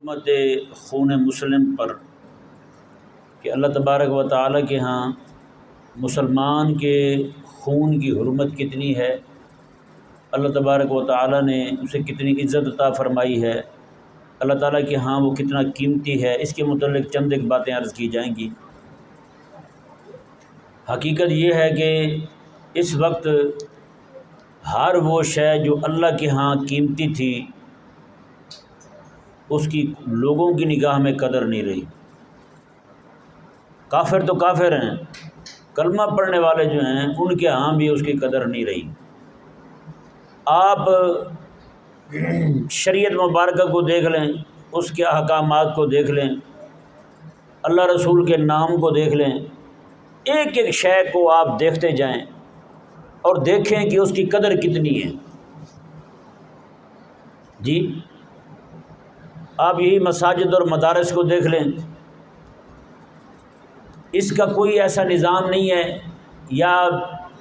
حکمت خون مسلم پر کہ اللہ تبارک و تعالیٰ کے ہاں مسلمان کے خون کی حرمت کتنی ہے، اللہ تبارک و تعالیٰ نے اسے کتنی عزت عطا فرمائی ہے، اللہ تعالیٰ کے ہاں وہ کتنا قیمتی ہے، اس کے متعلق چند ایک باتیں عرض کی جائیں گی۔ حقیقت یہ ہے کہ اس وقت ہر وہ شے جو اللہ کے ہاں قیمتی تھی اس کی لوگوں کی نگاہ میں قدر نہیں رہی۔ کافر تو کافر ہیں، کلمہ پڑھنے والے جو ہیں ان کے ہاں بھی اس کی قدر نہیں رہی۔ آپ شریعت مبارکہ کو دیکھ لیں، اس کے احکامات کو دیکھ لیں، اللہ رسول کے نام کو دیکھ لیں، ایک ایک شے کو آپ دیکھتے جائیں اور دیکھیں کہ اس کی قدر کتنی ہے۔ جی آپ یہی مساجد اور مدارس کو دیکھ لیں، اس کا کوئی ایسا نظام نہیں ہے، یا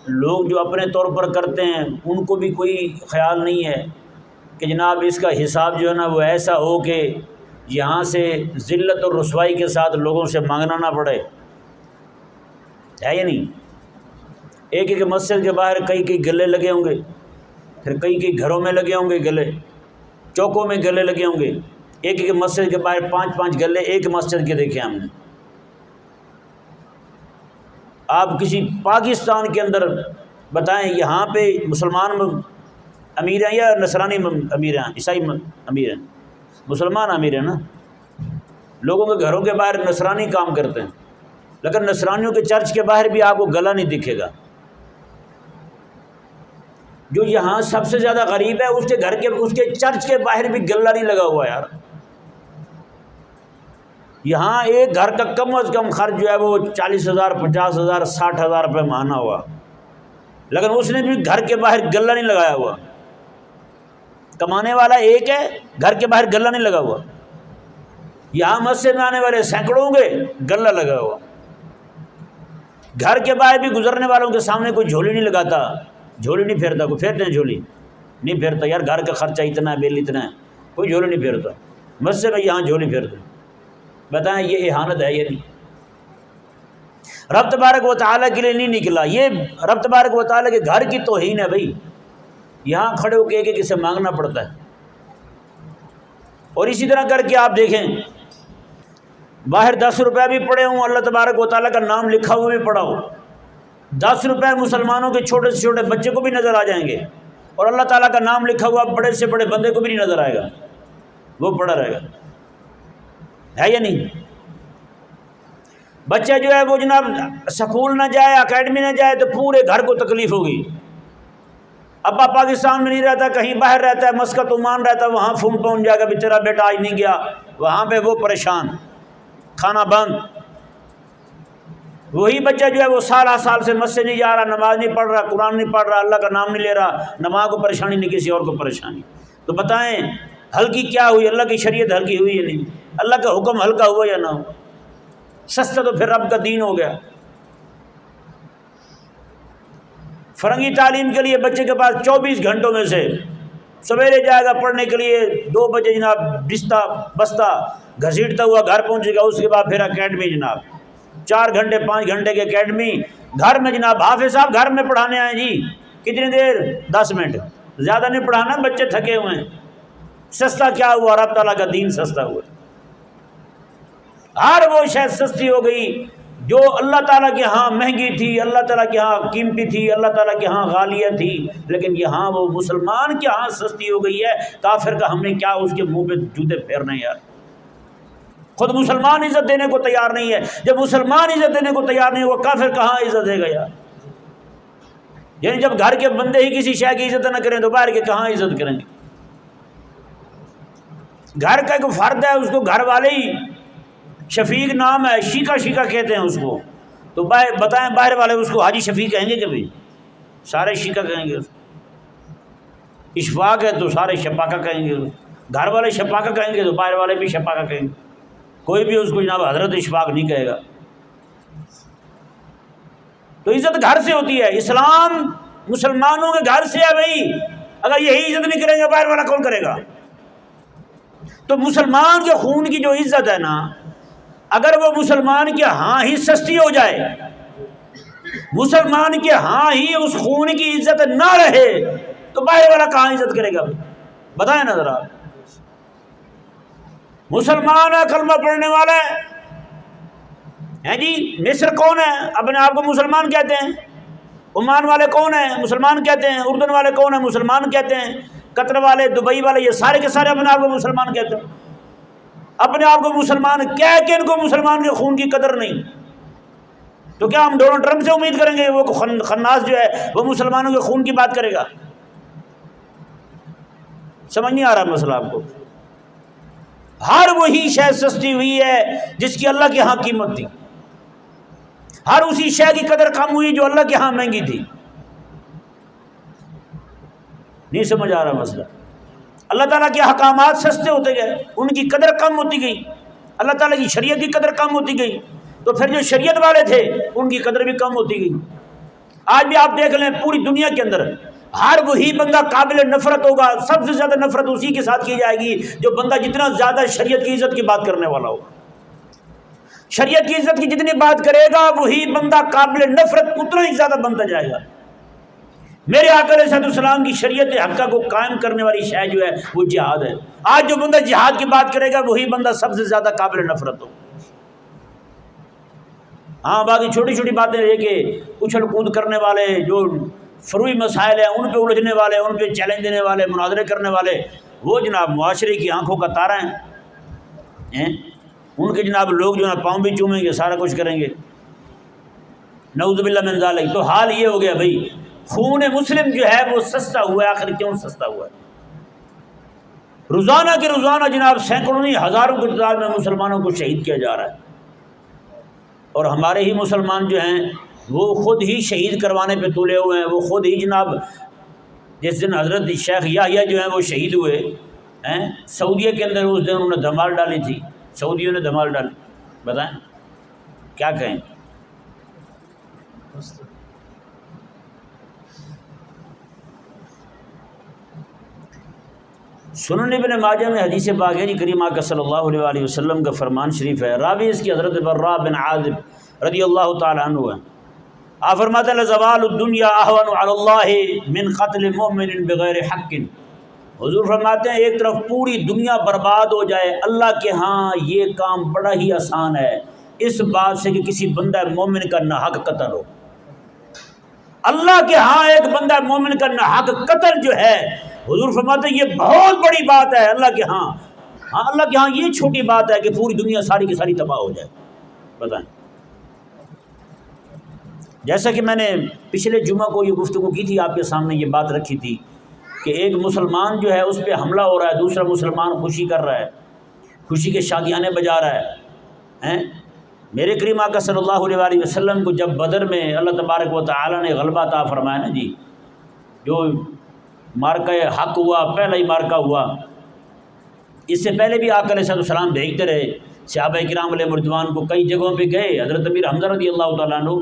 لوگ جو اپنے طور پر کرتے ہیں ان کو بھی کوئی خیال نہیں ہے کہ جناب اس کا حساب جو ہے نا وہ ایسا ہو کہ یہاں سے ذلت اور رسوائی کے ساتھ لوگوں سے مانگنا نہ پڑے، ہے یا نہیں؟ ایک ایک مسجد کے باہر کئی کئی گلے لگے ہوں گے، پھر کئی کئی گھروں میں لگے ہوں گے گلے، چوکوں میں گلے لگے ہوں گے، ایک ایک مسجد کے باہر 5 گلے ایک مسجد کے دیکھے ہم نے۔ آپ کسی پاکستان کے اندر بتائیں یہاں پہ مسلمان امیر ہیں یا نصرانی امیر ہیں، عیسائی امیر ہیں؟ مسلمان امیر ہیں نا۔ لوگوں کے گھروں کے باہر نصرانی کام کرتے ہیں، لیکن نصرانیوں کے چرچ کے باہر بھی آپ کو گلا نہیں دکھے گا۔ جو یہاں سب سے زیادہ غریب ہے اس کے گھر کے اس کے چرچ کے باہر بھی گلا نہیں لگا ہوا یار۔ یہاں ایک گھر کا کم از کم خرچ جو ہے وہ 40,000 50,000 60,000 روپے ماہانہ ہوا، لیکن اس نے بھی گھر کے باہر گلا نہیں لگایا ہوا۔ کمانے والا ایک ہے، گھر کے باہر گلا نہیں لگا ہوا۔ یہاں مسجد میں آنے والے سینکڑوں گے، گلا لگا ہوا۔ گھر کے باہر بھی گزرنے والوں کے سامنے کوئی جھولی نہیں لگاتا، جھولی نہیں پھیرتا۔ کوئی پھیرتے ہیں جھولی؟ نہیں پھیرتا یار، گھر کا خرچہ اتنا ہے، بل اتنا ہے، کوئی جھولی نہیں پھیرتا۔ مسجد میں یہاں جھولی پھیرتے ہیں۔ بتائیں یہ اہانت ہے یا نہیں؟ رب تبارک و تعالیٰ کے لیے نہیں نکلا، یہ رب تبارک و تعالیٰ کے گھر کی توہین ہے بھائی۔ یہاں کھڑے ہو کے ایک ایک سے مانگنا پڑتا ہے۔ اور اسی طرح کر کے آپ دیکھیں باہر 10 روپے بھی پڑے ہوں، اللہ تبارک و تعالیٰ کا نام لکھا ہوا بھی پڑا ہو، 10 روپے مسلمانوں کے چھوٹے سے چھوٹے بچے کو بھی نظر آ جائیں گے، اور اللہ تعالیٰ کا نام لکھا ہوا بڑے سے بڑے بندے کو بھی نہیں نظر آئے گا، وہ پڑا رہے گا، ہے یا نہیں؟ بچہ جو ہے وہ جناب سکول نہ جائے، اکیڈمی نہ جائے تو پورے گھر کو تکلیف ہوگی۔ ابا پاکستان میں نہیں رہتا، کہیں باہر رہتا ہے، مسقط عمان رہتا ہے، وہاں فون پہنچ جائے گا بھی تیرا بیٹا آج نہیں گیا، وہاں پہ وہ پریشان، کھانا بند۔ وہی بچہ جو ہے وہ سال سے مسجد نہیں جا رہا، نماز نہیں پڑھ رہا، قرآن نہیں پڑھ رہا، اللہ کا نام نہیں لے رہا، نماز کو پریشانی نہیں، کسی اور کو پریشانی۔ تو بتائیں ہلکی کیا ہوئی؟ اللہ کی شریعت ہلکی ہوئی یا نہیں؟ اللہ کا حکم ہلکا ہوا یا نہ ہو؟ سستا تو پھر رب کا دین ہو گیا۔ فرنگی تعلیم کے لیے بچے کے پاس 24 گھنٹوں میں سے سویرے جائے گا پڑھنے کے لیے، 2 بجے جناب بستہ گھسیٹتا ہوا گھر پہنچے گا، اس کے بعد پھر اکیڈمی جناب 4 گھنٹے 5 گھنٹے کی اکیڈمی، گھر میں جناب حافظ صاحب گھر میں پڑھانے آئے جی، کتنی دیر؟ 10 منٹ، زیادہ نہیں پڑھانا، بچے تھکے ہوئے ہیں۔ سستا کیا ہوا؟ رب تعالیٰ کا دین سستا ہوا۔ ہر وہ شے سستی ہو گئی جو اللہ تعالیٰ کے ہاں مہنگی تھی، اللہ تعالیٰ کے ہاں قیمتی تھی، اللہ تعالیٰ کے ہاں غالیہ تھی، لیکن یہاں وہ مسلمان کے ہاں سستی ہو گئی ہے۔ کافر کا ہم نے کیا اس کے منہ پہ جوتے پھیرنا ہے یار؟ خود مسلمان عزت دینے کو تیار نہیں ہے، جب مسلمان عزت دینے کو تیار نہیں ہوگا کافر کہاں عزت دے گا یار؟ یعنی جب گھر کے بندے ہی کسی شے کی عزت نہ کریں تو باہر کے کہاں عزت کریں گے؟ گھر کا ایک فرد ہے، اس کو گھر والے ہی، شفیق نام ہے، شیکا کہتے ہیں اس کو، تو بتائیں باہر والے اس کو حاجی شفیق کہیں گے کبھی؟ سارے شیکا کہیں گے اس کو۔ اشفاق ہے تو سارے شفاقہ کہیں گے، گھر والے شفاقہ کہیں گے تو باہر والے بھی شفاقہ کہیں گے، کوئی بھی اس کو جناب حضرت اشفاق نہیں کہے گا۔ تو عزت گھر سے ہوتی ہے، اسلام مسلمانوں کے گھر سے ہے بھائی۔ اگر یہی عزت نہیں کریں گے باہر والا کون کرے گا؟ تو مسلمان کے خون کی جو عزت ہے نا، اگر وہ مسلمان کے ہاں ہی سستی ہو جائے، مسلمان کے ہاں ہی اس خون کی عزت نہ رہے، تو باہر والا کہاں عزت کرے گا؟ بتائیں نا ذرا۔ مسلمان ہے، کلمہ پڑھنے والا ہے جی، مصر کون ہے؟ اپنے آپ کو مسلمان کہتے ہیں۔ عمان والے کون ہیں؟ مسلمان کہتے ہیں۔ اردن والے کون ہیں؟ مسلمان کہتے ہیں۔ قطر والے، دبئی والے، یہ سارے کے سارے اپنے آپ کو مسلمان کہتے ہیں۔ اپنے آپ کو مسلمان کہہ کے ان کو مسلمان کے خون کی قدر نہیں، تو کیا ہم ڈونلڈ ٹرمپ سے امید کریں گے وہ خناس جو ہے وہ مسلمانوں کے خون کی بات کرے گا؟ سمجھ نہیں آ رہا مسئلہ آپ کو؟ ہر وہی شے سستی ہوئی ہے جس کی اللہ کے ہاں قیمت تھی، ہر اسی شے کی قدر کم ہوئی جو اللہ کے ہاں مہنگی تھی۔ نہیں سمجھ آ رہا مسئلہ؟ اللہ تعالیٰ کے احکامات سستے ہوتے گئے، ان کی قدر کم ہوتی گئی، اللہ تعالیٰ کی شریعت کی قدر کم ہوتی گئی، تو پھر جو شریعت والے تھے ان کی قدر بھی کم ہوتی گئی۔ آج بھی آپ دیکھ لیں پوری دنیا کے اندر ہر وہی بندہ قابل نفرت ہوگا، سب سے زیادہ نفرت اسی کے ساتھ کی جائے گی جو بندہ جتنا زیادہ شریعت کی عزت کی بات کرنے والا ہوگا۔ شریعت کی عزت کی جتنی بات کرے گا وہی بندہ قابل نفرت اتنا ہی زیادہ بنتا جائے گا۔ میرے آقا علیہ السلام کی شریعت حقہ کو قائم کرنے والی شے جو ہے وہ جہاد ہے۔ آج جو بندہ جہاد کی بات کرے گا وہی بندہ سب سے زیادہ قابل نفرت ہو۔ ہاں باقی چھوٹی چھوٹی باتیں لے کے اچھل کود کرنے والے، جو فروئی مسائل ہیں ان پہ الجھنے والے، ان پہ چیلنج دینے والے، مناظرے کرنے والے، وہ جناب معاشرے کی آنکھوں کا تارا ہیں۔ ان کے جناب لوگ جو ہے پاؤں بھی چومیں گے، سارا کچھ کریں گے، نعوذ باللہ من ذالک۔ تو حال یہ ہو گیا بھائی، خون مسلم جو ہے وہ سستا ہوا ہے۔ آخر کیوں سستا ہوا ہے؟ روزانہ کے روزانہ جناب سینکڑوں نہیں ہزاروں کی تعداد میں مسلمانوں کو شہید کیا جا رہا ہے، اور ہمارے ہی مسلمان جو ہیں وہ خود ہی شہید کروانے پہ تلے ہوئے ہیں۔ وہ خود ہی جناب جس دن حضرت شیخ یحییٰ جو ہیں وہ شہید ہوئے ہیں سعودیہ کے اندر، اس دن انہوں نے دھمال ڈالی تھی، سعودیوں نے دھمال ڈالی۔ بتائیں کیا کہیں؟ سنن ابن ماجہ میں حدیث پاک ہے، کریم آقا صلی اللہ علیہ وآلہ وسلم کا فرمان شریف ہے، راوی اس کی حضرت براء بن عازب رضی اللہ تعالی عنہ ہے۔ آپ فرماتے ہیں لزوال الدنیا اہون علی اللہ من قتل مؤمن بغیر حق۔ حضور فرماتے ہیں ایک طرف پوری دنیا برباد ہو جائے، اللہ کے ہاں یہ کام بڑا ہی آسان ہے اس بات سے کہ کسی بندہ مومن کا ناحق قتل ہو۔ اللہ کے ہاں ایک بندہ مومن کا ناحق قتل جو ہے، حضور فرماتے ہیں یہ بہت بڑی بات ہے اللہ کے ہاں۔ ہاں اللہ کے ہاں یہ چھوٹی بات ہے کہ پوری دنیا ساری کی ساری تباہ ہو جائے۔ بتائیں، جیسا کہ میں نے پچھلے جمعہ کو یہ گفتگو کی تھی، آپ کے سامنے یہ بات رکھی تھی کہ ایک مسلمان جو ہے اس پہ حملہ ہو رہا ہے، دوسرا مسلمان خوشی کر رہا ہے، خوشی کے شادیانے بجا رہا ہے۔ میرے کریم آقا صلی اللہ علیہ وآلہ وسلم کو جب بدر میں اللہ تبارک و تعالی نے غلبہ عطا فرمایا نا جی، جو مارکہ حق ہوا، پہلا ہی مارکہ ہوا، اس سے پہلے بھی آقا علیہ السلام بھیجتے رہے صحابہ کرام علیہ رضوان کو، کئی جگہوں پہ گئے۔ حضرت امیر حمزہ رضی اللہ تعالیٰ عنہ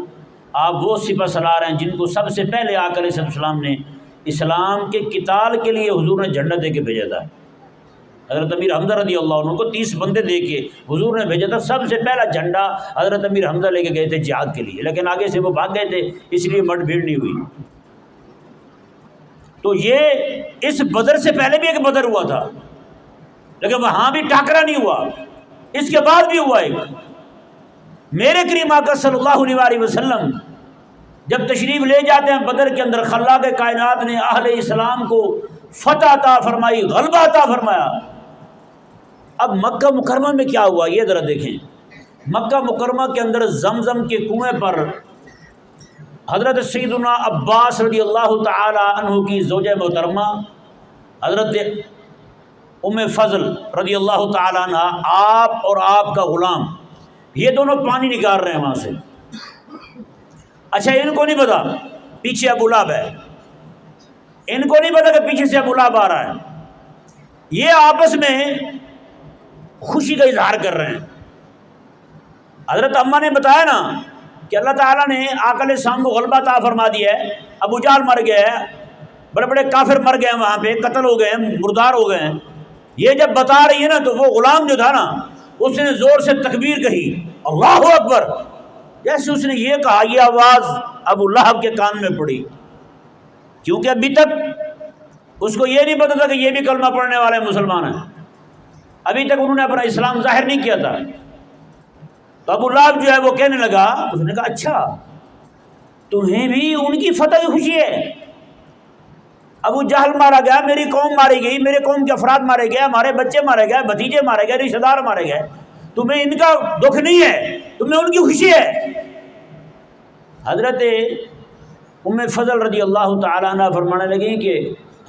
آپ وہ سپہ سالار ہیں جن کو سب سے پہلے آقا علیہ السلام نے اسلام کے قتال کے لیے حضور نے جھنڈا دے کے بھیجا تھا۔ حضرت امیر حمزہ رضی اللہ عنہ کو 30 بندے دے کے حضور نے بھیجا تھا، سب سے پہلا جھنڈا حضرت امیر حمزہ لے کے گئے تھے جہاد کے لیے، لیکن آگے سے وہ بھاگ گئے تھے، اس لیے مٹ بھیڑ نہیں ہوئی۔ تو یہ اس بدر سے پہلے بھی ایک بدر ہوا تھا، لیکن وہاں بھی ٹاکرا نہیں ہوا، اس کے بعد بھی ہوا ایک۔ میرے کریم آقا صلی اللہ علیہ وآلہ وسلم جب تشریف لے جاتے ہیں بدر کے اندر، خلاق کائنات نے اہل اسلام کو فتح عطا فرمائی، غلبہ عطا فرمایا۔ اب مکہ مکرمہ میں کیا ہوا یہ ذرا دیکھیں۔ مکہ مکرمہ کے اندر زمزم کے کنویں پر حضرت سیدنا عباس رضی اللہ تعالی عنہ کی زوجہ محترمہ حضرت ام فضل رضی اللہ تعالی عنہ، آپ اور آپ کا غلام، یہ دونوں پانی نکال رہے ہیں وہاں سے۔ اچھا ان کو نہیں پتا پیچھے ابو لہب ہے، ان کو نہیں پتا کہ پیچھے سے ابو لہب آ رہا ہے، یہ آپس میں خوشی کا اظہار کر رہے ہیں۔ حضرت اماں نے بتایا نا کہ اللہ تعالیٰ نے آقا علیہ السلام کو غلبہ عطا فرما دیا ہے، ابو جہل مر گیا ہے، بڑے بڑے کافر مر گئے ہیں، وہاں پہ قتل ہو گئے ہیں، مردار ہو گئے ہیں، یہ جب بتا رہی ہے نا تو وہ غلام جو تھا نا اس نے زور سے تکبیر کہی، اللہ اکبر، جیسے اس نے یہ کہا یہ آواز ابو لہب کے کان میں پڑی، کیونکہ ابھی تک اس کو یہ نہیں پتا تھا کہ یہ بھی کلمہ پڑھنے والے مسلمان ہیں، ابھی تک انہوں نے اپنا اسلام ظاہر نہیں کیا تھا۔ تو ابو لہب جو ہے وہ کہنے لگا، اس نے کہا اچھا تمہیں بھی ان کی فتح کی خوشی ہے؟ ابو جہل مارا گیا، میری قوم ماری گئی، میرے قوم کے افراد مارے گئے، ہمارے بچے مارے گئے، بھتیجے مارے گئے، رشتہ دار مارے گئے، تمہیں ان کا دکھ نہیں ہے، تمہیں ان کی خوشی ہے۔ حضرت ام فضل رضی اللہ تعالیٰ عنہ فرمانے لگی کہ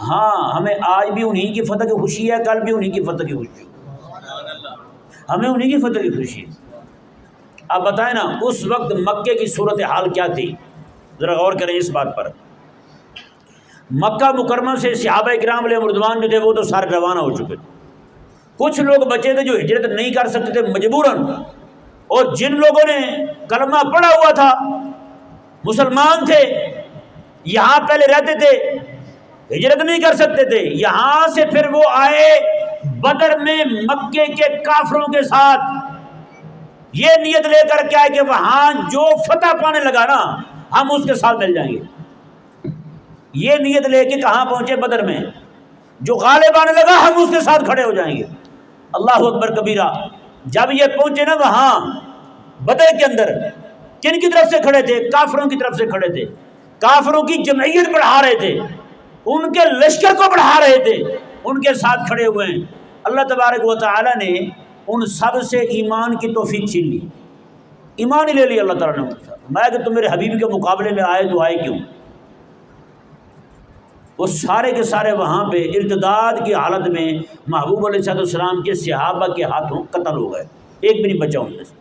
ہاں ہمیں آج بھی انہی کی فتح کی خوشی ہے، کل بھی انہی کی فتح کی خوشی ہے، ہمیں انہی کی فتح کی خوشی ہے۔ آپ بتائیں نا اس وقت مکے کی صورتحال کیا تھی، ذرا غور کریں اس بات پر۔ مکہ مکرمہ سے صحابہ کرام علیہ رضوان جو تھے وہ تو سارے روانہ ہو چکے تھے، کچھ لوگ بچے تھے جو ہجرت نہیں کر سکتے تھے مجبوراً، اور جن لوگوں نے کلمہ پڑھا ہوا تھا، مسلمان تھے، یہاں پہلے رہتے تھے، ہجرت نہیں کر سکتے تھے، یہاں سے پھر وہ آئے بدر میں مکے کے کافروں کے ساتھ، یہ نیت لے کر کے آئے کہ وہاں جو فتح پانے لگا نا ہم اس کے ساتھ مل جائیں گے۔ یہ نیت لے کے کہاں پہنچے؟ بدر میں، جو غالب آنے لگا ہم اس کے ساتھ کھڑے ہو جائیں گے۔ اللہ اکبر کبیرہ۔ جب یہ پہنچے نا وہاں بدر کے اندر، کن کی طرف سے کھڑے تھے؟ کافروں کی طرف سے کھڑے تھے، کافروں کی جمعیت بڑھا رہے تھے، ان کے لشکر کو بڑھا رہے تھے، ان کے ساتھ کھڑے ہوئے ہیں۔ اللہ تبارک و تعالی نے ان سب سے ایمان کی توفیق چھین لی، ایمان ہی لے لی اللہ تعالیٰ نے۔ میں کہ تم میرے حبیب کے مقابلے میں آئے تو آئے کیوں؟ وہ سارے کے سارے وہاں پہ ارتداد کی حالت میں محبوب علیہ السلام کے صحابہ کے ہاتھوں قتل ہو گئے، ایک بھی نہیں بچا ان میں سے۔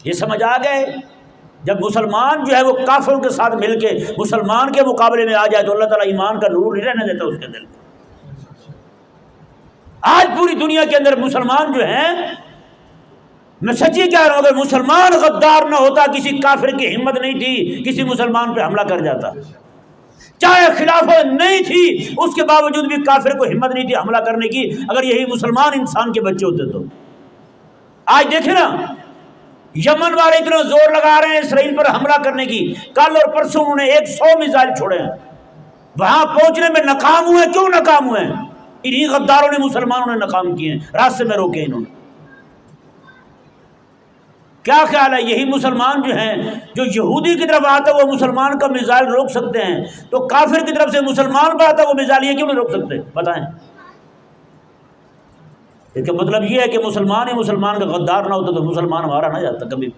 یہ سمجھ آ گئے جب مسلمان جو ہے وہ کافروں کے ساتھ مل کے مسلمان کے مقابلے میں آ جائے تو اللہ تعالیٰ ایمان کا نور نہیں رہنے دیتا اس کے دل میں۔ آج پوری دنیا کے اندر مسلمان جو ہیں، میں سچی کہہ رہا ہوں، اگر مسلمان غدار نہ ہوتا کسی کافر کی ہمت نہیں تھی کسی مسلمان پہ حملہ کر جاتا، چاہے خلافت نہیں تھی اس کے باوجود بھی کافر کو ہمت نہیں تھی حملہ کرنے کی، اگر یہی مسلمان انسان کے بچے ہوتے تو۔ آج دیکھیں نا یمن والے اتنا زور لگا رہے ہیں اسرائیل پر حملہ کرنے کی، کل اور پرسوں انہوں نے 100 میزائل چھوڑے ہیں، وہاں پہنچنے میں ناکام ہوئے۔ کیوں ناکام ہوئے ہیں؟ انہی غداروں نے مسلمانوں نے ناکام کیے ہیں، راستے میں روکے انہوں نے۔ کیا خیال ہے یہی مسلمان جو ہیں، جو یہودی کی طرف آتا ہے وہ مسلمان کا میزائل روک سکتے ہیں، تو کافر کی طرف سے مسلمان پر آتا ہے وہ میزائل یہ کیوں نہیں روک سکتے؟ بتائیں۔ اس کا مطلب یہ ہے کہ مسلمان ہی مسلمان کا غدار نہ ہوتا تو مسلمان ہمارا نہ جاتا کبھی۔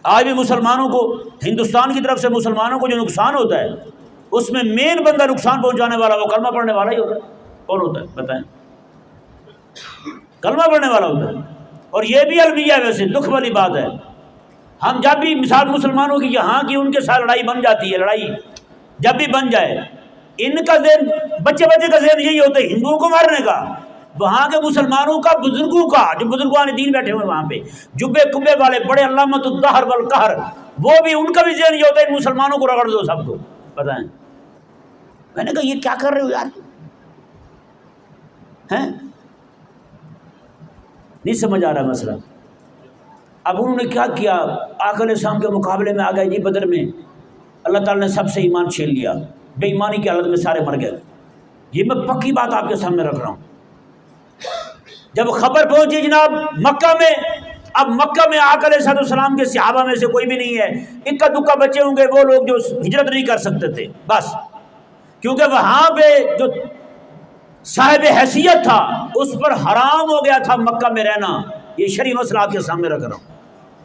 آج بھی مسلمانوں کو، ہندوستان کی طرف سے مسلمانوں کو جو نقصان ہوتا ہے اس میں مین بندہ نقصان پہنچانے والا وہ کلمہ پڑھنے والا ہی ہوتا ہے۔ کون ہوتا ہے بتائیں؟ کلمہ پڑھنے والا ہوتا ہے۔ اور یہ بھی المیہ ہے، ویسے دکھ والی بات ہے، ہم جب بھی مثال مسلمانوں کی یہاں کی ان کے ساتھ لڑائی بن جاتی ہے، لڑائی جب بھی بن جائے ان کا ذہن، بچے کا ذہن یہی ہوتا ہے ہندوؤں کو مارنے کا، وہاں کے مسلمانوں کا، بزرگوں کا، جو بزرگان دین بیٹھے ہوئے وہاں پہ جبے کبے والے بڑے علامت الدہر والقہر، وہ بھی ان کا بھی ذہن یہ ہوتا ہے مسلمانوں کو رگڑ دو سب کو۔ بتائیں، میں نے کہا یہ کیا کر رہے ہو یار، ہیں؟ نہیں سمجھ آ رہا مسئلہ۔ اب انہوں نے کیا کیا؟ آقا علیہ السلام کے مقابلے میں آ گئے جی بدر میں، اللہ تعالیٰ نے سب سے ایمان چھین لیا، بے ایمانی کی حالت میں سارے مر گئے۔ یہ میں پکی بات آپ کے سامنے رکھ رہا ہوں۔ جب خبر پہنچی جناب مکہ میں، اب مکہ میں آقا علیہ السلام کے صحابہ میں سے کوئی بھی نہیں ہے، اکا دکا بچے ہوں گے وہ لوگ جو ہجرت نہیں کر سکتے تھے بس، کیونکہ وہاں پہ جو صاحب حیثیت تھا اس پر حرام ہو گیا تھا مکہ میں رہنا۔ یہ شرعی مسئلہ آپ کے سامنے رکھ رہا ہوں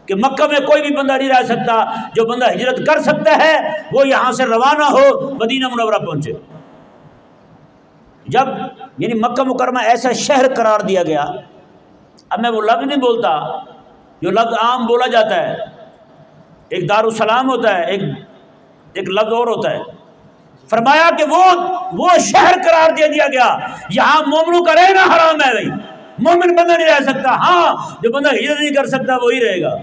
کہ مکہ میں کوئی بھی بندہ نہیں رہ سکتا، جو بندہ ہجرت کر سکتا ہے وہ یہاں سے روانہ ہو مدینہ منورہ پہنچے۔ جب یعنی مکہ مکرمہ ایسا شہر قرار دیا گیا، اب میں وہ لفظ نہیں بولتا جو لفظ عام بولا جاتا ہے، ایک دارالسلام ہوتا ہے، ایک لفظ اور ہوتا ہے۔ فرمایا کہ وہ شہر قرار دے دیا گیا، یہاں مومنوں کا رہنا حرام ہے، بھائی مومن بندہ نہیں رہ سکتا، ہاں جو بندہ ہجرت نہیں کر سکتا وہی رہے گا۔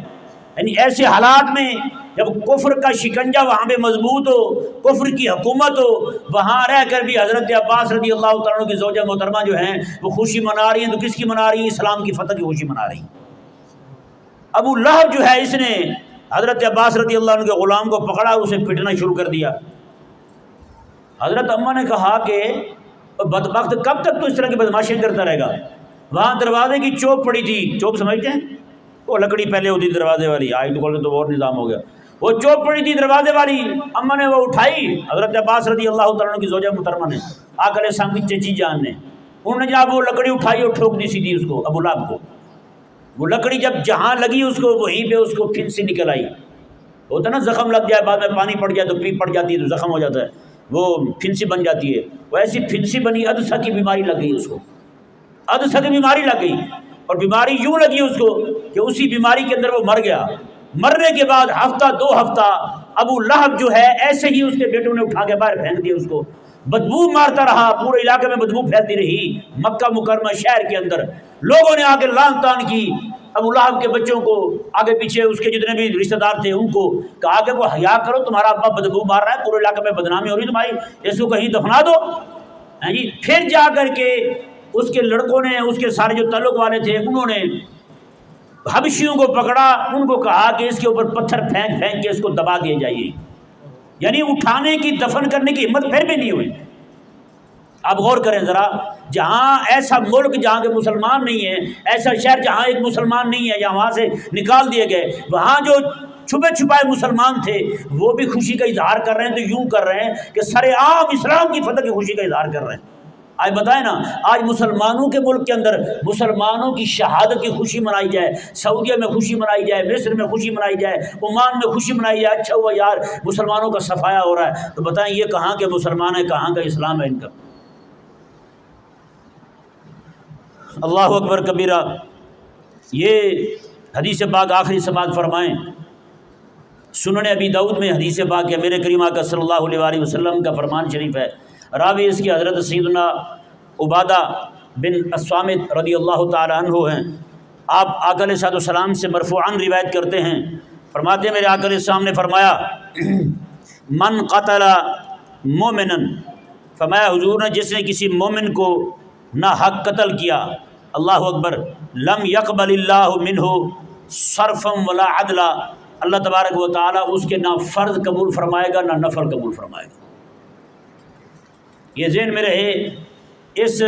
یعنی ایسے حالات میں جب کفر کا شکنجہ وہاں پہ مضبوط ہو، کفر کی حکومت ہو، وہاں رہ کر بھی حضرت عباس رضی اللہ تعالیٰ عنہ کی زوجہ محترمہ جو ہیں وہ خوشی منا رہی ہیں، تو کس کی منا رہی ہیں؟ اسلام کی فتح کی خوشی منا رہی ہیں۔ ابو لہب جو ہے اس نے حضرت عباس رضی اللہ عنہ کے غلام کو پکڑا، اسے پٹنا شروع کر دیا۔ حضرت اماں نے کہا کہ بدبخت کب تک تو اس طرح کی بدماشیاں کرتا رہے گا؟ وہاں دروازے کی چوب پڑی تھی، چوب سمجھتے ہیں وہ لکڑی پہلے ہوتی دروازے والی، آج تو اور نظام ہو گیا، وہ چوب پڑی تھی دروازے والی، اماں نے وہ اٹھائی، حضرت عباس رضی اللہ تعالیٰ عنہ کی زوجہ محترمہ نے، آقا علیہ السلام کی چچی جان نے، انہوں نے جب وہ لکڑی اٹھائی اور ٹھوک دی سیدھی اس کو، ابو لہب کو۔ وہ لکڑی جب جہاں لگی اس کو وہیں پہ اس کو پھنسی نکل آئی، ہوتا نا زخم لگ جائے بعد میں پانی پڑ جائے تو پیپ پڑ جاتی ہے تو زخم ہو جاتا ہے، وہ پھنسی بن جاتی ہے، وہ ایسی پھنسی بنی، عدسہ کی بیماری لگ گئی اس کو، عدسہ کی بیماری لگ گئی، اور بیماری یوں لگی اس کو کہ اسی بیماری کے اندر وہ مر گیا۔ مرنے کے بعد ہفتہ دو ہفتہ ابو لہب جو ہے ایسے ہی اس کے بیٹوں نے اٹھا کے باہر پھینک دیا اس کو، بدبو مارتا رہا، پورے علاقے میں بدبو پھیلتی رہی، مکہ مکرمہ شہر کے اندر لوگوں نے آگے لان تان کی، ابو لہب کے بچوں کو، آگے پیچھے اس کے جتنے بھی رشتہ دار تھے ان کو کہا کہ وہ حیا کرو، تمہارا ابا بدبو مار رہا ہے، پورے علاقے میں بدنامی ہو رہی تمہاری، اس کو کہیں دفنا دو۔ جی پھر جا کر کے اس کے لڑکوں نے، اس کے سارے جو تعلق والے تھے انہوں نے حبشیوں کو پکڑا، ان کو کہا کہ اس کے اوپر پتھر پھینک پھینک کے اس کو دبا دیا جائے، یعنی اٹھانے کی، دفن کرنے کی ہمت پھر بھی نہیں ہوئی۔ اب غور کریں ذرا، جہاں ایسا ملک جہاں کے مسلمان نہیں ہیں، ایسا شہر جہاں ایک مسلمان نہیں ہے، یا وہاں سے نکال دیے گئے، وہاں جو چھپے چھپائے مسلمان تھے وہ بھی خوشی کا اظہار کر رہے ہیں، تو یوں کر رہے ہیں کہ سر عام اسلام کی فتح کی خوشی کا اظہار کر رہے ہیں۔ آج بتائیں نا، آج مسلمانوں کے ملک کے اندر مسلمانوں کی شہادت کی خوشی منائی جائے، سعودیہ میں خوشی منائی جائے، مصر میں خوشی منائی جائے، عمان میں خوشی منائی جائے، اچھا ہوا یار مسلمانوں کا صفایا ہو رہا ہے، تو بتائیں یہ کہاں کے مسلمان ہیں، کہاں کا اسلام ہے ان کا؟ اللہ اکبر کبیرہ۔ یہ حدیث پاک آخری سماعت فرمائیں، سنن ابی داؤد میں حدیث پاک ہے، میرے کریم آقا صلی اللہ علیہ وآلہ وسلم کا فرمان شریف ہے، راوی اس کی حضرت سیدنا عبادہ بن الصامت رضی اللہ تعالی عنہ ہیں۔ آپ آقا علیہ السلام سے مرفوعاً روایت کرتے ہیں، فرماتے ہیں میرے آقا علیہ السلام نے فرمایا من قتل مومنا، فرمایا حضور نے جس نے کسی مومن کو نہ حق قتل کیا، اللہ اکبر، لم يقبل اللہ منہ صرفا ولا عدلا، اللہ تبارک و تعالیٰ اس کے نہ فرض قبول فرمائے گا نہ نفل قبول فرمائے گا۔ یہ ذہن میں رہے، اس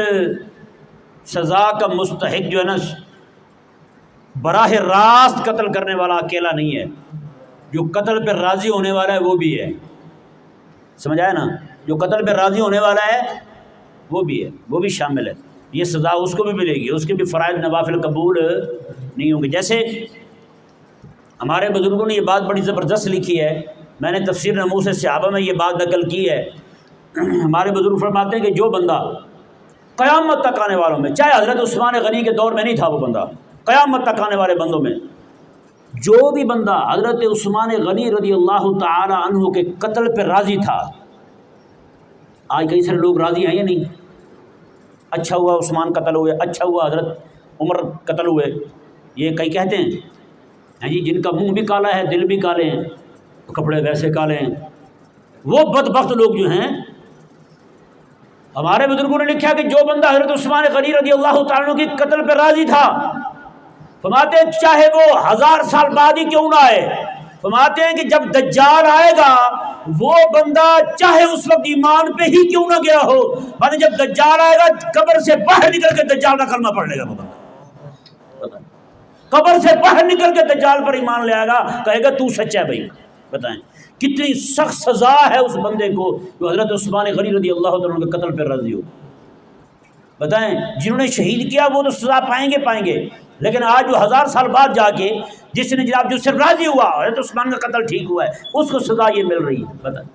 سزا کا مستحق جو ہے نا براہ راست قتل کرنے والا اکیلا نہیں ہے، جو قتل پہ راضی ہونے والا ہے وہ بھی ہے، سمجھ آیا نا، جو قتل پہ راضی ہونے والا ہے وہ بھی ہے، وہ بھی شامل ہے، یہ سزا اس کو بھی ملے گی، اس کے بھی فرائض نوافل قبول نہیں ہوں گے۔ جیسے ہمارے بزرگوں نے یہ بات بڑی زبردست لکھی ہے، میں نے تفسیر نموس صحابہ میں یہ بات نقل کی ہے، ہمارے بزرگ فرماتے ہیں کہ جو بندہ قیامت تک آنے والوں میں، چاہے حضرت عثمان غنی کے دور میں نہیں تھا وہ بندہ، قیامت تک آنے والے بندوں میں جو بھی بندہ حضرت عثمان غنی رضی اللہ تعالی عنہ کے قتل پہ راضی تھا، آج کئی سارے لوگ راضی ہیں یا نہیں؟ اچھا ہوا عثمان قتل ہوئے، اچھا ہوا حضرت عمر قتل ہوئے، یہ کئی کہتے ہیں جی جن کا منہ بھی کالا ہے دل بھی کالے ہیں، کپڑے ویسے کالے ہیں، وہ بدبخت لوگ جو ہیں۔ ہمارے بزرگوں نے لکھا کہ جو بندہ حضرت عثمان غنی رضی اللہ تعالیٰ عنہ کی قتل پہ راضی تھا، فرماتے ہیں چاہے وہ 1000 سال بعد ہی کیوں نہ آئے، فرماتے ہیں کہ جب دجال آئے گا وہ بندہ چاہے اس وقت ایمان پہ ہی کیوں نہ گیا ہو، مانے جب دجال آئے گا قبر سے باہر نکل کے دجال کا کلمہ پڑھ لے گا، وہ بندہ قبر سے باہر نکل کے دجال پر ایمان لے آئے گا، کہے گا تو سچا ہے بھائی۔ بتائیں کتنی سخت سزا ہے اس بندے کو جو حضرت عثمان غنی رضی اللہ تعالیٰ عنہ کے قتل پر راضی ہو۔ بتائیں جنہوں نے شہید کیا وہ تو سزا پائیں گے، لیکن آج جو 1000 سال بعد جا کے جس نے جناب جو صرف راضی ہوا حضرت عثمان کا قتل ٹھیک ہوا ہے اس کو سزا یہ مل رہی ہے۔ بتائیں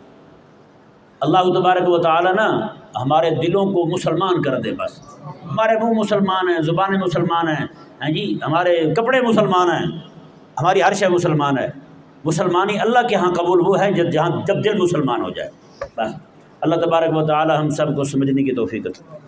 اللہ تبارک و تعالی نا ہمارے دلوں کو مسلمان کر دے، بس ہمارے منہ مسلمان ہیں، زبانیں مسلمان ہیں، ہاں جی ہمارے کپڑے مسلمان ہیں، ہماری ہر شے مسلمان ہے۔ مسلمانی اللہ کے ہاں قبول وہ ہے جب دل مسلمان ہو جائے، بس اللہ تبارک و تعالی ہم سب کو سمجھنے کی توفیق عطا فرمائے۔